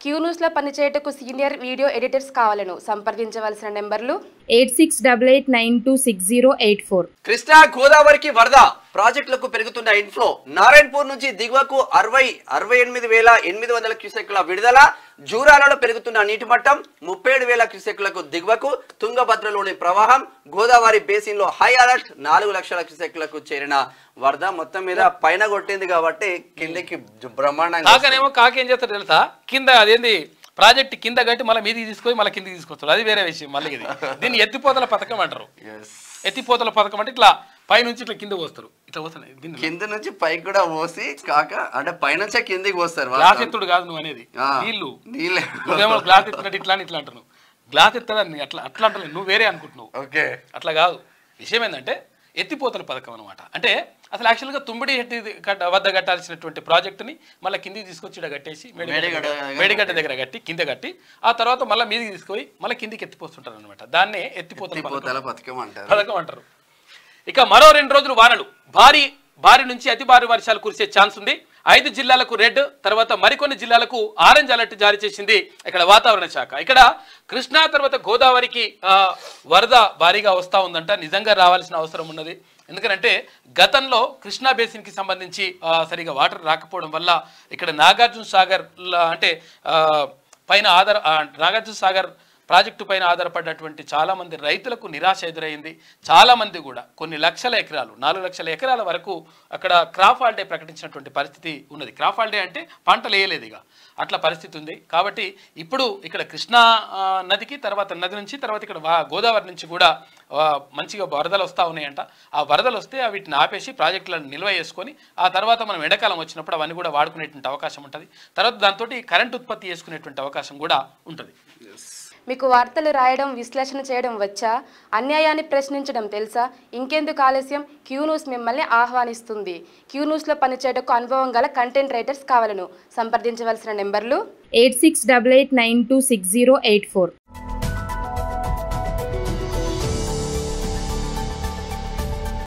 Q news లో పనిచేయటకు senior video editors కావాలను సంప్రదించవలసిన నెంబర్లు 8688926084. కృష్ణా గోదావరికి వరద ప్రాజెక్టులకు పెరుగుతున్న ఇన్ఫ్లో నారాయణపూర్ నుంచి దిగువకు 68,800 క్యూసెక్ల విడుదల జూరాలలో పెరుగుతున్న నీటి మట్టం 37,000 క్యూసెక్లకు దిగువకు తుంగభద్రలోని ప్రవాహం గోదావరి బేసిన్ లో హై అలర్ట్ 4 లక్షల క్యూసెక్లకు చేరిన వరద మొత్తం మీద పైన కొట్టింది కాబట్టి కిందకి బ్రహ్మాండంగా కాకనేమో కాకేం చేస్తాడు తెలుసా కింద అదేంది ప్రాజెక్ట్ కింద కట్టి మళ్ళీ మీదికి తీసుకొని మళ్ళీ కిందికి తీసుకొస్తాడు అది వేరే విషయం మళ్ళీ ఇది దీన్ని ఎత్తిపోతల పథకం అంటారు ఎత్తిపోతల పథకం అంటే ఇట్లా పైనుంచి ఇట్లా కింద పోస్తారు ఇట్లా పోతున్నాయి కింద నుంచి పైకి కూడా పోసి కాక అంటే పైనుంచే కిందికి పోస్తారు గ్లాస్ ఎత్తుడు కాదు నువ్వు అనేది నీళ్లు గ్లాస్ ఎత్తున్నట్టు ఇట్లా ఇట్లా అంటున్నావు గ్లాస్ ఎత్తడాన్ని అట్లా అట్లా అంటలేదు నువ్వు వేరే అనుకుంటున్నావు ఓకే అట్లా కాదు విషయం ఏంటంటే ఎత్తిపోతల పథకం అనమాట అంటే అసలు యాక్చువల్గా తుమ్మిడి వద్ద కట్టాల్సినటువంటి ప్రాజెక్టుని మళ్ళీ కిందికి తీసుకొచ్చి ఇక్కడ కట్టేసి మేడిగడ్డ దగ్గర కట్టి కింద కట్టి ఆ తర్వాత మళ్ళీ మీదికి తీసుకొని మళ్ళీ కిందికి ఎత్తిపోతుంటారు అనమాట దాన్నే ఎత్తిపోతల పథకం అంటారు ఇక మరో 2 రోజులు వానలు భారీ నుంచి అతి భారీ వర్షాలు కురిసే ఛాన్స్ ఉంది 5 జిల్లాలకు రెడ్ తర్వాత మరికొన్ని జిల్లాలకు ఆరెంజ్ అలర్ట్ జారీ చేసింది ఇక్కడ వాతావరణ శాఖ ఇక్కడ కృష్ణా తర్వాత గోదావరికి వరద భారీగా వస్తూ ఉందంట నిజంగా రావాల్సిన అవసరం ఉన్నది ఎందుకంటే గతంలో కృష్ణా బేసిన్కి సంబంధించి సరిగా వాటర్ రాకపోవడం వల్ల ఇక్కడ నాగార్జున సాగర్ అంటే పైన నాగార్జున సాగర్ ప్రాజెక్టు పైన ఆధారపడ్డటువంటి చాలామంది రైతులకు నిరాశ ఎదురైంది చాలామంది కూడా కొన్ని లక్షల ఎకరాలు 4 లక్షల ఎకరాల వరకు అక్కడ క్రాప్ హాలిడే ప్రకటించినటువంటి పరిస్థితి ఉన్నది క్రాప్ హాలిడే అంటే పంటలు వేయలేదు ఇక అట్లా పరిస్థితి ఉంది కాబట్టి ఇప్పుడు ఇక్కడ కృష్ణా నదికి తర్వాత నది నుంచి తర్వాత ఇక్కడ గోదావరి నుంచి కూడా మంచిగా వరదలు వస్తూ ఉన్నాయంట ఆ వరదలు వస్తే వీటిని ఆపేసి ప్రాజెక్టులను నిల్వ చేసుకొని ఆ తర్వాత మనం ఎండాకాలం వచ్చినప్పుడు అవన్నీ కూడా వాడుకునేటువంటి అవకాశం ఉంటుంది తర్వాత దాంతో కరెంట్ ఉత్పత్తి చేసుకునేటువంటి అవకాశం కూడా ఉంటుంది మీకు వార్తలు రాయడం విశ్లేషణ చేయడం వచ్చా అన్యాయాన్ని ప్రశ్నించడం తెలుసా ఇంకెందుకు ఆలస్యం క్యూ న్యూస్ మిమ్మల్ని ఆహ్వానిస్తుంది క్యూ న్యూస్లో పనిచేయటకు అనుభవం గల కంటెంట్ రైటర్స్ కావాలను సంప్రదించవలసిన నెంబర్లు 8688926084.